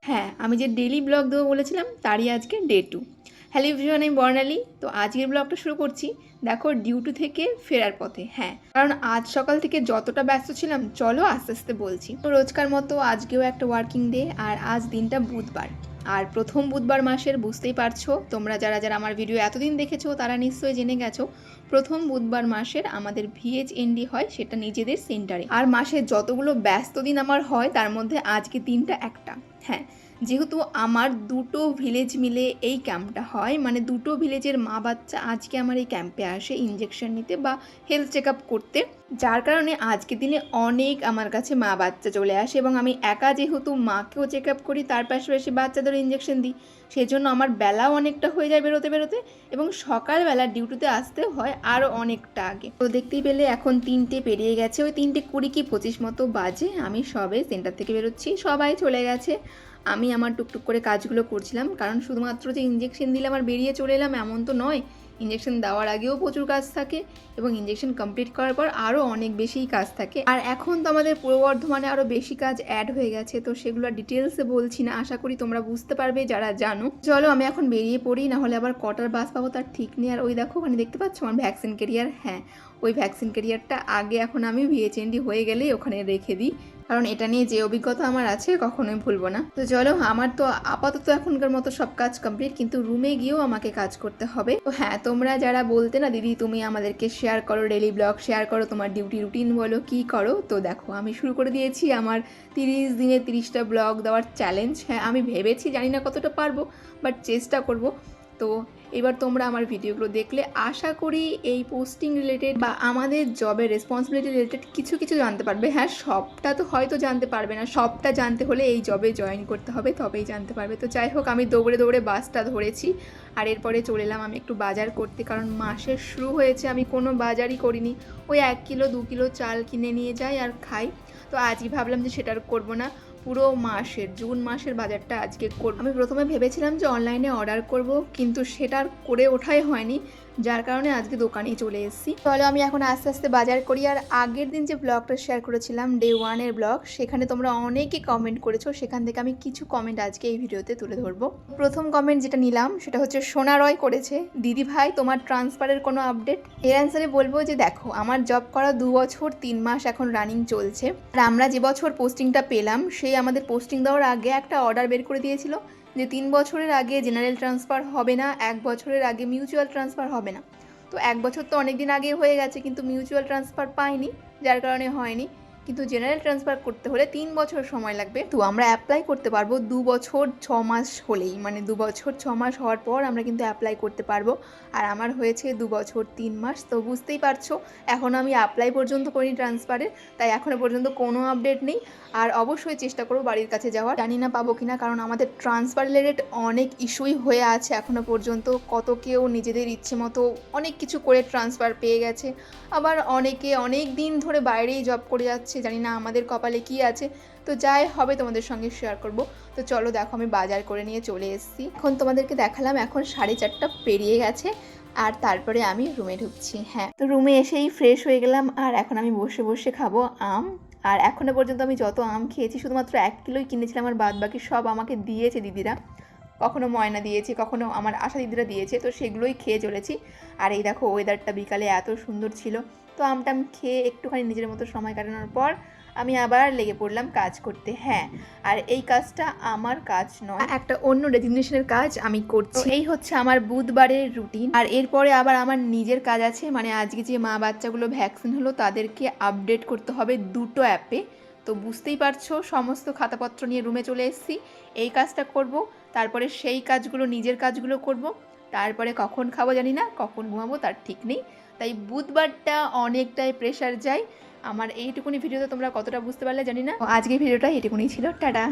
হ্যাঁ, আমি যে ডেইলি ব্লগ দেবো বলেছিলাম তারই আজকে ডে 2। হ্যালো এভরিওয়ান, আমি বর্ণালী। তো আজকের ব্লগটা শুরু করছি দেখো ডিউটি থেকে ফেরার পথে। হ্যাঁ, কারণ আজ সকাল থেকে যতটা ব্যস্ত ছিলাম চলো আস্তে আস্তে বলছি। তো রোজকার মতো আজকেও একটা ওয়ার্কিং ডে, আর আজ দিনটা বুধবার। আর প্রথম বুধবার মাসের, বুঝতেই পারছো তোমরা যারা যারা আমার ভিডিও এতদিন দেখেছো তারা নিশ্চয়ই জেনে গেছো প্রথম বুধবার মাসের আমাদের ভিএইচএনডি হয়, সেটা নিজেদের সেন্টারে। আর মাসের যতগুলো ব্যস্ত দিন আমার হয় তার মধ্যে আজকে দিনটা একটা। হ্যাঁ, যেহেতু আমার দুটো ভিলেজ মিলে এই ক্যাম্পটা হয়, মানে দুটো ভিলেজের মা বাচ্চা আজকে আমার এই ক্যাম্পে আসে ইঞ্জেকশন নিতে বা হেলথ চেক আপ করতে, যার কারণে আজকে দিনে অনেক আমার কাছে মা বাচ্চা চলে আসে। এবং আমি একা যেহেতু মাকেও চেক আপ করি তার পাশাপাশি বাচ্চাদেরও ইঞ্জেকশন দিই, সেই জন্য আমার বেলাও অনেকটা হয়ে যায় বেরোতে বেরোতে, এবং সকালবেলা ডিউটিতে আসতে হয় আরও অনেকটা আগে। তো দেখতেই পেলে এখন 3টে পেরিয়ে গেছে, ওই 3:20 কি 25 মতো বাজে। আমি সবে সেন্টার থেকে বেরোচ্ছি, সবাই চলে গেছে। আমি আমার টুকটুক করে কাজগুলো করছিলাম, কারণ শুধুমাত্র যে ইঞ্জেকশন দিলাম আর বেরিয়ে চলে এলাম এমন তো নয়। ইঞ্জেকশন দেওয়ার আগেও প্রচুর কাজ থাকে, এবং ইঞ্জেকশন কমপ্লিট করার পর আরও অনেক বেশিই কাজ থাকে। আর এখন তো আমাদের পূর্ব বর্ধমানে আরও বেশি কাজ অ্যাড হয়ে গেছে, তো সেগুলো ডিটেলসে বলছি না, আশা করি তোমরা বুঝতে পারবে যারা জানো। চলো আমি এখন বেরিয়ে পড়ি, না হলে আবার কটার বাস পাবো তার ঠিক নেই। আর ওই দেখো ওখানে দেখতে পাচ্ছ আমার ভ্যাকসিন ক্যারিয়ার। হ্যাঁ, ওই ভ্যাকসিন ক্যারিয়ারটা আগে এখন আমি ভিএইচএনডি হয়ে গেলেই ওখানে রেখে দিই, কারণ এটা নিয়ে যে অভিজ্ঞতা আমার আছে কখনোই ভুলবো না। তো চলো, আমার তো আপাতত এখনকার মতো সব কাজ কমপ্লিট, কিন্তু রুমে গিয়েও আমাকে কাজ করতে হবে। তো হ্যাঁ, তোমরা যারা বলতে না দিদি তুমি আমাদেরকে শেয়ার করো, ডেলি ব্লগ শেয়ার করো, তোমার ডিউটি রুটিন বলো, কি করো, তো দেখো আমি শুরু করে দিয়েছি আমার 30 দিনে 30টা ব্লগ দেওয়ার চ্যালেঞ্জ। হ্যাঁ, আমি ভেবেছি, জানি না কতটা পারবো, বাট চেষ্টা করব। তো এবার তোমরা আমার ভিডিওগুলো দেখলে আশা করি এই পোস্টিং রিলেটেড বা আমাদের জবের রেসপন্সিবিলিটি রিলেটেড কিছু কিছু জানতে পারবে। হ্যাঁ, সবটা তো হয়তো জানতে পারবে না, সবটা জানতে হলে এই জবে জয়েন করতে হবে, তবেই জানতে পারবে। তো যাই হোক, আমি দৌড়ে দৌড়ে বাসটা ধরেছি, আর এরপরে চলে এলাম আমি একটু বাজার করতে, কারণ মাসের শুরু হয়েছে, আমি কোনো বাজারই করিনি। ওই 1 কিলো 2 কিলো চাল কিনে নিয়ে যাই আর খাই। তো আজই ভাবলাম যে সেটা আর করবো না, পুরো মাসের জুন মাসের বাজারটা আজকে করব। আমি প্রথমে ভেবেছিলাম যে অনলাইনে অর্ডার করব, কিন্তু সেটা আর করে ওঠাই হয়নি, যার কারণে আজকে দোকানেই চলে এসেছি। তাহলে আমি এখন আস্তে আস্তে বাজার করি। আর আগের দিন যে ব্লগটা শেয়ার করেছিলাম ডে 1-এর ব্লগ, সেখানে তোমরা অনেকে কমেন্ট করেছো, সেখান থেকে আমি কিছু কমেন্ট আজকে এই ভিডিওতে তুলে ধরবো। প্রথম কমেন্ট যেটা নিলাম সেটা হচ্ছে সোনা রয় করেছে, দিদি ভাই তোমার ট্রান্সফারের কোনো আপডেট? এর অ্যান্সারে বলবো যে দেখো, আমার জব করা 2 বছর 3 মাস এখন রানিং চলছে। আর আমরা যে বছর পোস্টিংটা পেলাম সেই আমাদের পোস্টিং দেওয়ার আগে একটা অর্ডার বের করে দিয়েছিল যে 3 বছরের আগে জেনারেল ট্রান্সফার হবে না, 1 বছরের আগে মিউচুয়াল ট্রান্সফার হবে না। তো 1 বছর তো অনেক দিন আগে হয়ে গেছে, কিন্তু মিউচুয়াল ট্রান্সফার পাইনি, যার কারণে হয়নি। কিন্তু জেনারেল ট্রান্সফার করতে হলে 3 বছর সময় লাগবে। তো আমরা অ্যাপ্লাই করতে পারবো 2 বছর 6 মাস হলেই, মানে 2 বছর 6 মাস হওয়ার পর আমরা কিন্তু অ্যাপ্লাই করতে পারবো। আর আমার হয়েছে 2 বছর 3 মাস, তো বুঝতেই পারছো এখনও আমি অ্যাপ্লাই পর্যন্ত করিনি ট্রান্সফারের, তাই এখনও পর্যন্ত কোনো আপডেট নেই। আর অবশ্যই চেষ্টা করবো বাড়ির কাছে যাওয়ার, জানি না পাবো কিনা, কারণ আমাদের ট্রান্সফার রিলেটেড অনেক ইস্যুই হয়ে আছে এখনও পর্যন্ত। কত কেউ নিজেদের ইচ্ছে মতো অনেক কিছু করে ট্রান্সফার পেয়ে গেছে, আবার অনেকে অনেক দিন ধরে বাইরেই জব করে যাচ্ছে, জানি না আমাদের কপালে কি আছে। তো যাই হবে তোমাদের সঙ্গে শেয়ার করব। তো চলো দেখো, আমি বাজার করে নিয়ে চলে এসেছি, এখন তোমাদেরকে দেখালাম এখন 4:30 পেরিয়ে গেছে, আর তারপরে আমি রুমে ঢুকছি। হ্যাঁ, তো রুমে এসেই ফ্রেশ হয়ে গেলাম, আর এখন আমি বসে বসে খাবো আম। আর এখনও পর্যন্ত আমি যত আম খেয়েছি শুধুমাত্র 1 কিলোই কিনেছিলাম, আর বাদ বাকি সব আমাকে দিয়েছে দিদিরা, কখনো ময়না দিয়েছে, কখনো আমার আশা দিদিরা দিয়েছে, তো সেগুলোই খেয়ে চলেছি। আর এই দেখো ওয়েদারটা বিকালে এত সুন্দর ছিল, তো আমটা আমি খেয়ে একটুখানি নিজের মতো সময় কাটানোর পর আমি আবার লেগে পড়লাম কাজ করতে। হ্যাঁ, আর এই কাজটা আমার কাজ নয়, একটা অন্য রেজিগনেশনের কাজ আমি করছি। এই হচ্ছে আমার বুধবারের রুটিন। আর এরপরে আবার আমার নিজের কাজ আছে, মানে আজকে যে মা বাচ্চাগুলো ভ্যাকসিন হলো তাদেরকে আপডেট করতে হবে 2টো অ্যাপে। তো বুঝতেই পারছো, সমস্ত খাতাপত্র নিয়ে রুমে চলে এসেছি, এই কাজটা করব, তারপরে সেই কাজগুলো নিজের কাজগুলো করব, তারপরে কখন খাবো জানি না, কখন ঘুমাবো তার ঠিক নেই। তাই বুধবারটা অনেকটাই প্রেশার যায় আমার। এইটুকুনি ভিডিওতে তোমরা কতটা বুঝতে পারলে জানি না। আজকের ভিডিওটা এইটুকুনি ছিল, টাটা।